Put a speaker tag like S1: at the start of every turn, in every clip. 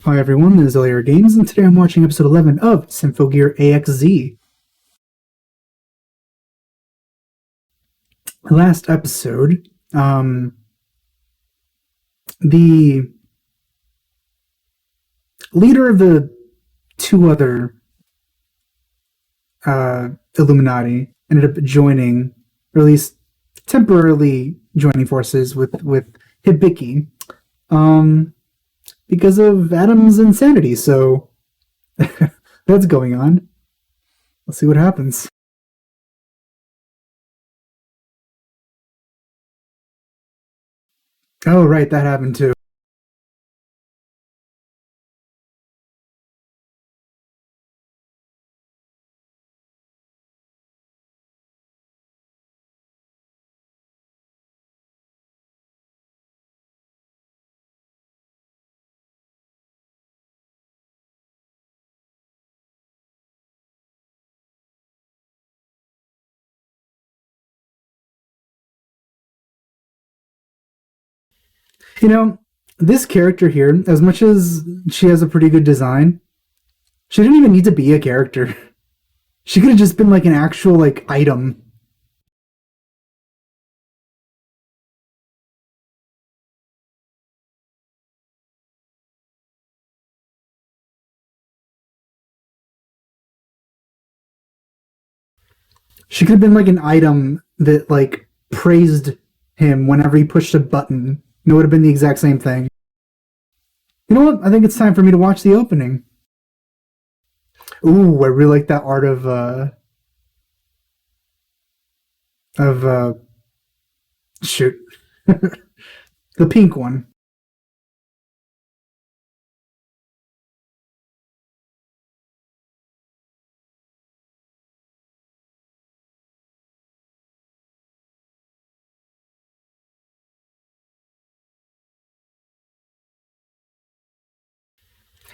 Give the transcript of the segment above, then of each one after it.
S1: Hi everyone, this is LAR Games, and today I'm watching episode 11 of Symphogear AXZ. Last episode, the leader of the two other Illuminati ended up joining, or at least temporarily joining forces with Hibiki, because of Adam's insanity, so that's going on. Let's see what happens. Oh, right, that happened too. You know, this character here, as much as she has a pretty good design, she didn't even need to be a character. She could have just been like an actual like item. She could have been like an item that like praised him whenever he pushed a button. It would have been the exact same thing. You know what? I think it's time for me to watch the opening. Ooh, I really like that art of shoot. The pink one.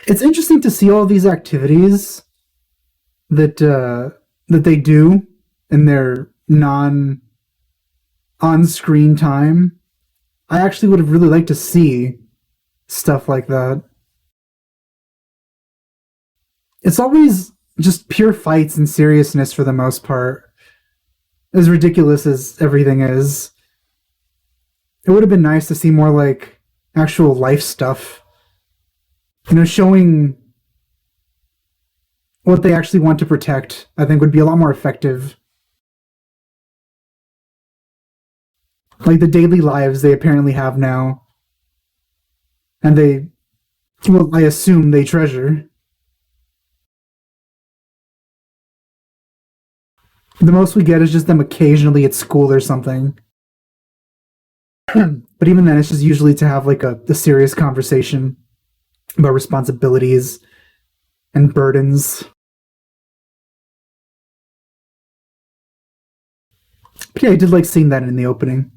S1: It's interesting to see all these activities that they do in their non on screen time. I actually would have really liked to see stuff like that. It's always just pure fights and seriousness for the most part, as ridiculous as everything is. It would have been nice to see more like actual life stuff, showing what they actually want to protect. I think would be a lot more effective. Like the daily lives they apparently have now, and I assume they treasure. The most we get is just them occasionally at school or something. But even then, it's just usually to have like a serious conversation about responsibilities and burdens. But yeah, I did like seeing that in the opening.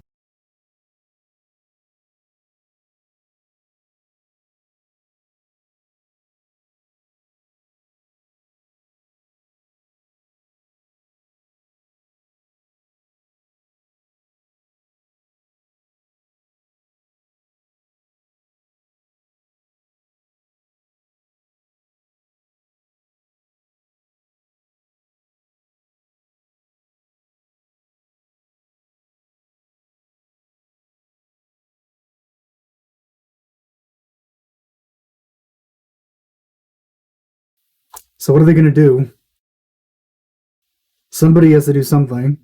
S1: So what are they going to do? Somebody has to do something.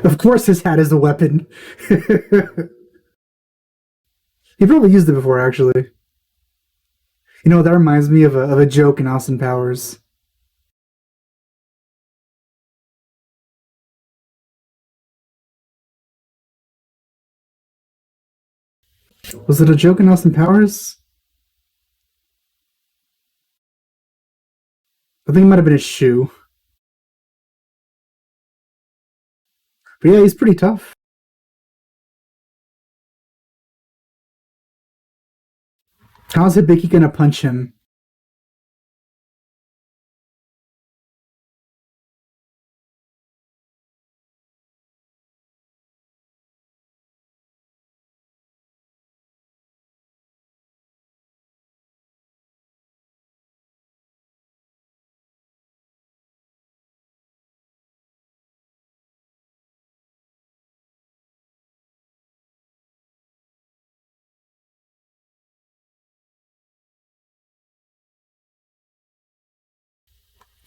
S1: Of course, his hat is a weapon. He probably used it before, actually. That reminds me of a joke in Austin Powers. Was it a joke in Austin Powers? I think it might have been his shoe. But yeah, he's pretty tough. How's Hibiki gonna punch him?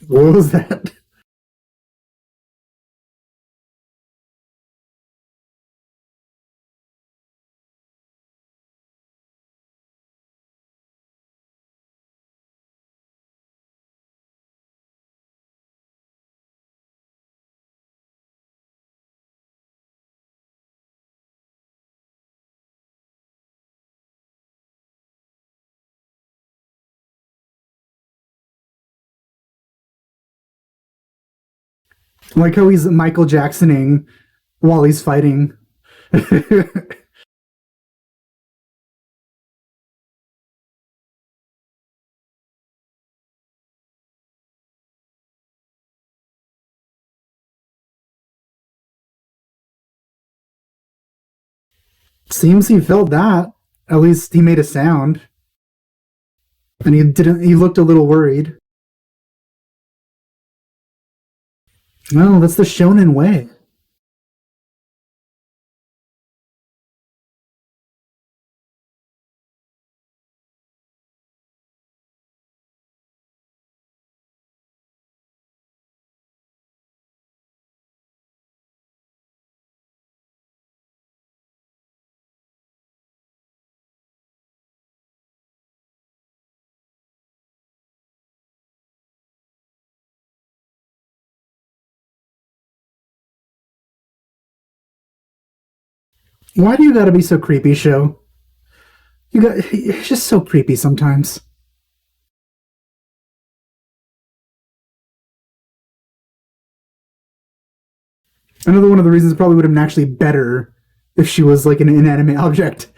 S1: What was that? Like how he's Michael Jacksoning while he's fighting. Seems he felt that. At least he made a sound. And he didn't he looked a little worried. Well, that's the shonen way. Why do you gotta be so creepy, show? You're just so creepy sometimes. Another one of the reasons it probably would have been actually better if she was like an inanimate object.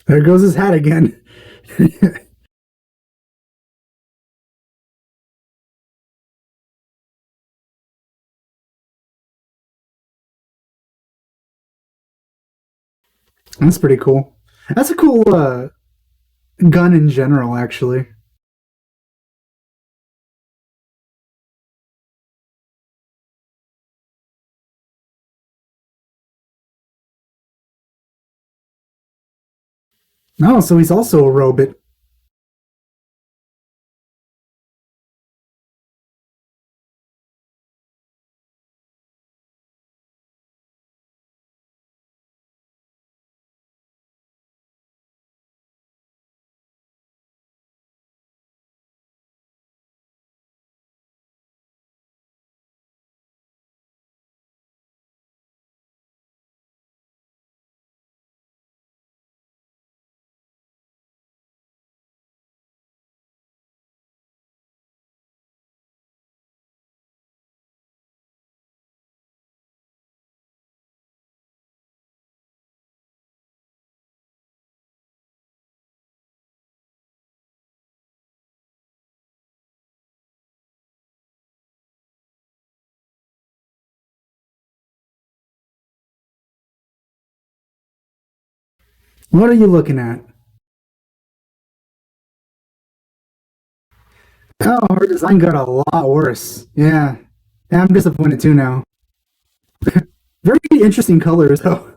S1: There goes his hat again. That's pretty cool. That's a cool gun in general, actually. No, so he's also a robot. What are you looking at? Oh, her design got a lot worse. Yeah. Yeah, I'm disappointed too now. Very interesting colors, though.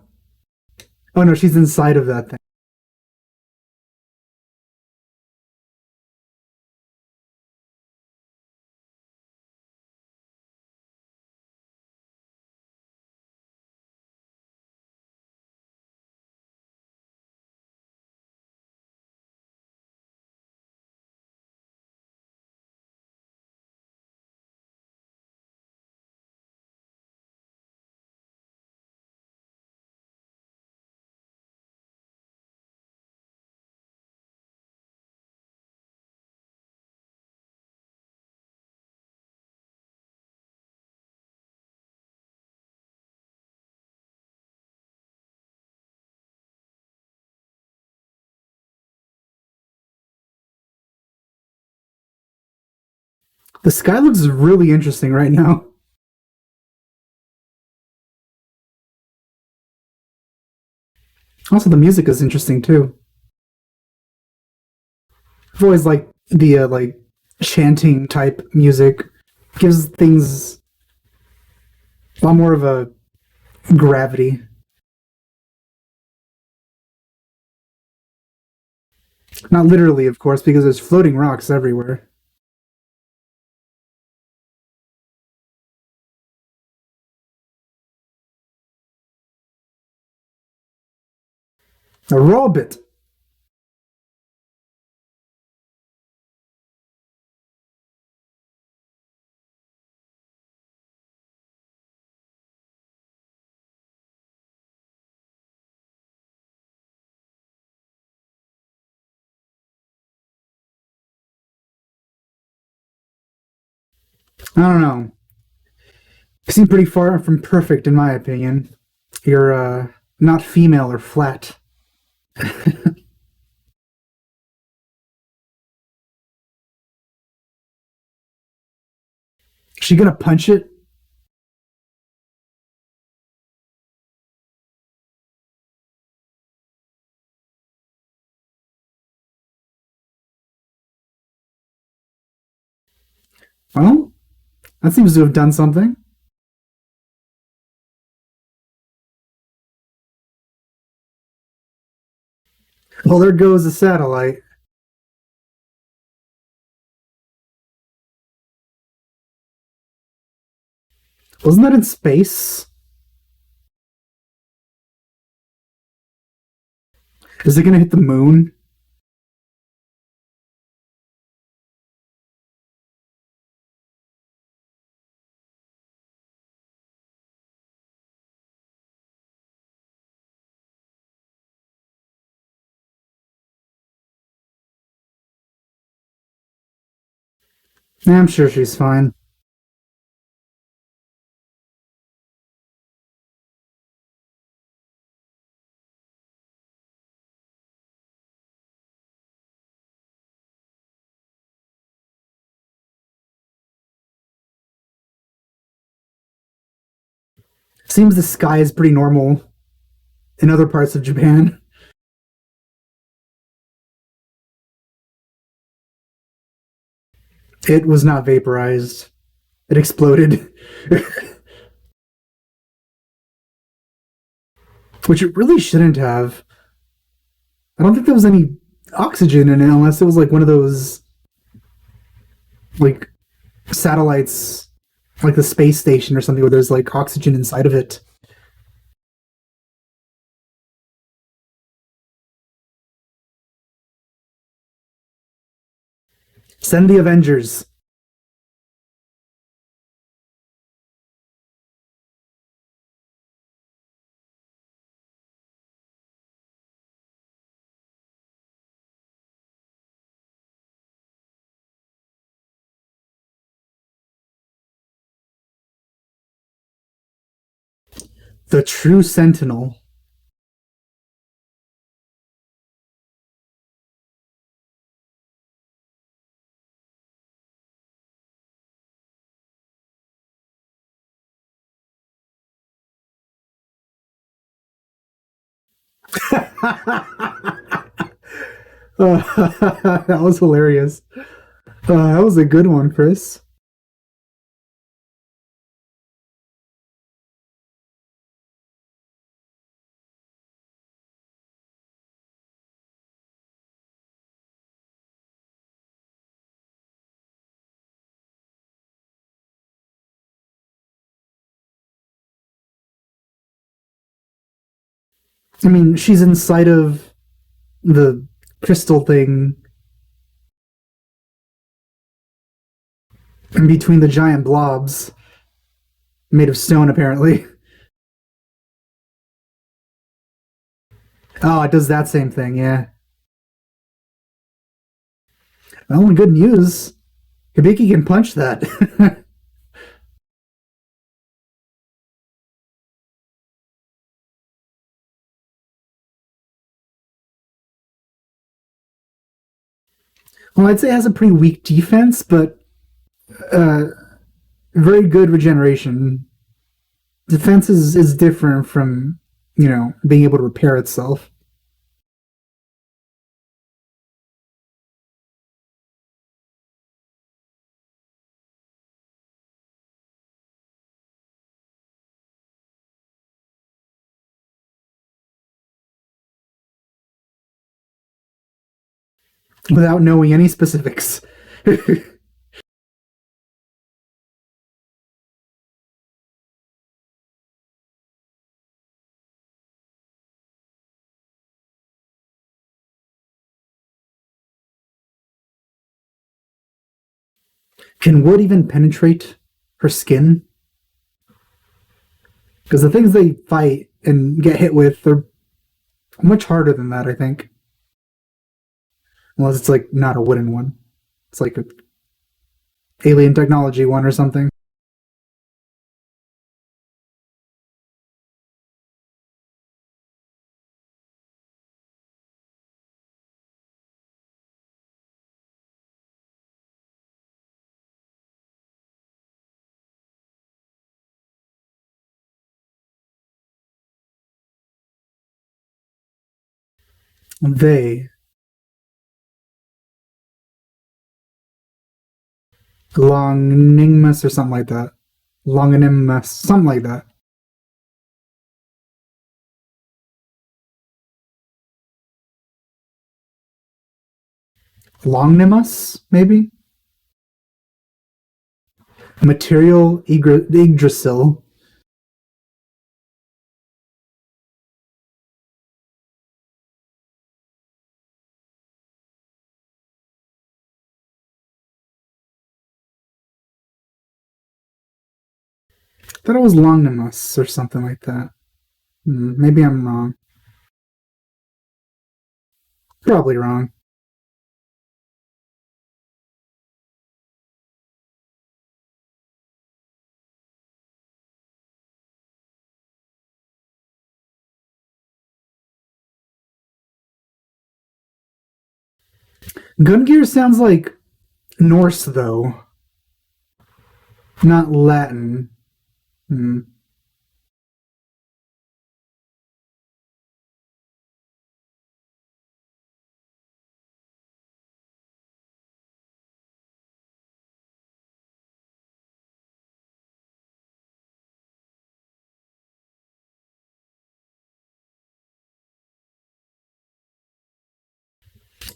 S1: Oh no, she's inside of that thing. The sky looks really interesting right now. Also, the music is interesting too. I've always liked the like chanting type music. Gives things a lot more of a gravity. Not literally, of course, because there's floating rocks everywhere. A robot. I don't know. You seem pretty far from perfect, in my opinion. You're not female or flat. Is she gonna punch it? Well, that seems to have done something. Well, there goes the satellite. Wasn't that in space? Is it gonna hit the moon? I'm sure she's fine. Seems the sky is pretty normal in other parts of Japan. It was not vaporized. It exploded. Which it really shouldn't have. I don't think there was any oxygen in it unless it was like one of those like satellites like the space station or something where there's like oxygen inside of it. Send the Avengers. The true sentinel. That was hilarious. That was a good one, Chris. I mean, she's inside of the crystal thing in between the giant blobs made of stone, apparently. Oh, it does that same thing, yeah. Well, good news. Hibiki can punch that. Well, I'd say it has a pretty weak defense, but uh, very good regeneration. Defense is different from, being able to repair itself. Without knowing any specifics. Can wood even penetrate her skin? Because the things they fight and get hit with, they're much harder than that, I think. Unless it's like not a wooden one. It's like a alien technology one or something. They, Longinus or something like that. Longinus, something like that. Longnimus, maybe? Material Yggdrasil. I thought it was Longnimus or something like that. Maybe I'm wrong. Probably wrong. Gungear sounds like Norse, though, not Latin. Hmm.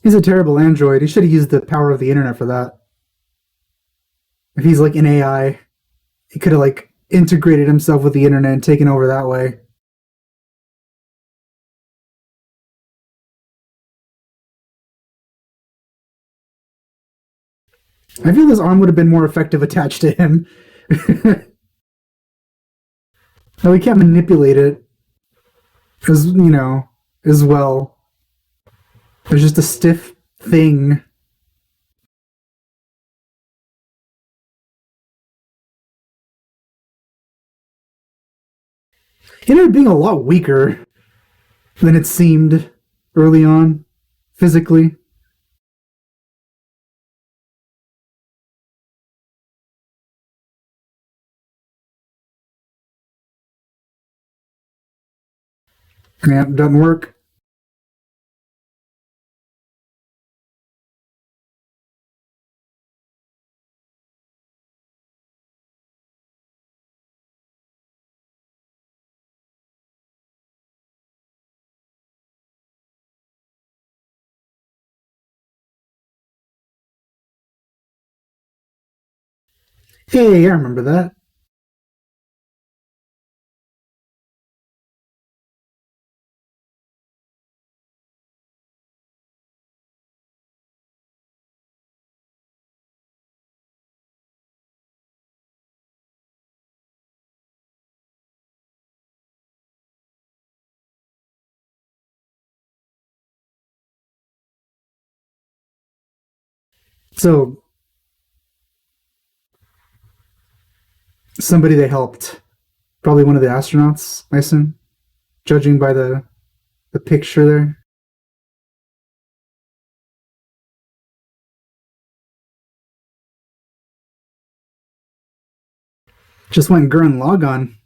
S1: He's a terrible android. He should have used the power of the internet for that. If he's like an AI, he could have like integrated himself with the internet and taken over that way. I feel his arm would have been more effective attached to him. No, he can't manipulate it as well. There's just a stiff thing. It ended up being a lot weaker than it seemed early on, physically. Yeah, it doesn't work. Hey, I remember that. So, somebody they helped. Probably one of the astronauts, I assume, judging by the picture there. Just went Gurren Lagann.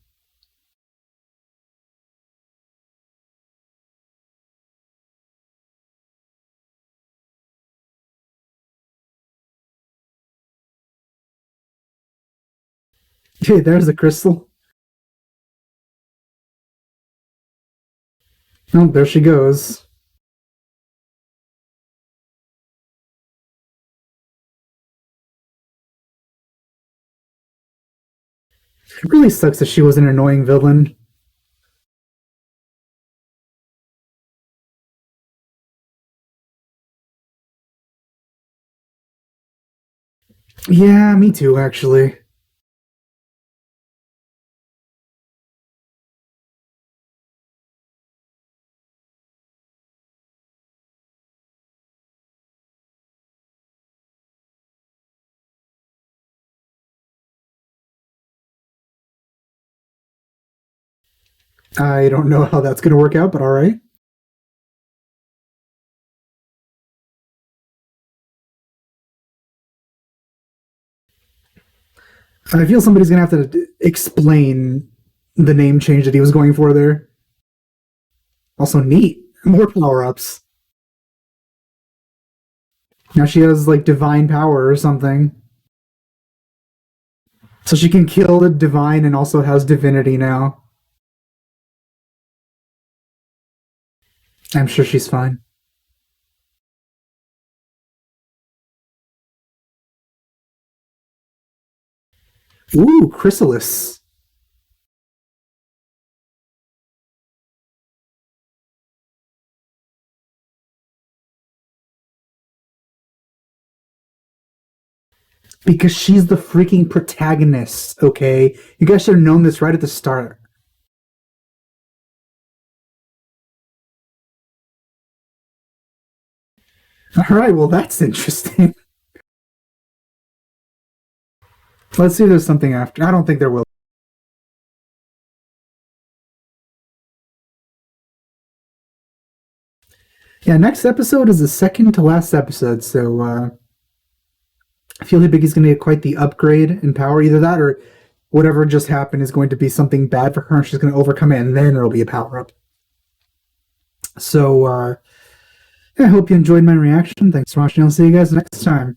S1: Hey, there's the crystal. Oh, there she goes. It really sucks that she was an annoying villain. Yeah, me too, actually. I don't know how that's going to work out, but all right. I feel somebody's going to have to explain the name change that he was going for there. Also, neat. More power ups. Now she has like divine power or something. So she can kill the divine and also has divinity now. I'm sure she's fine. Ooh, Chrysalis. Because she's the freaking protagonist, okay? You guys should have known this right at the start. Alright, well, that's interesting. Let's see if there's something after. I don't think there will. Yeah, next episode is the second to last episode, so I feel like Biggie's going to get quite the upgrade in power. Either that or whatever just happened is going to be something bad for her and she's going to overcome it and then it'll be a power up. So, yeah, I hope you enjoyed my reaction. Thanks for watching. I'll see you guys next time.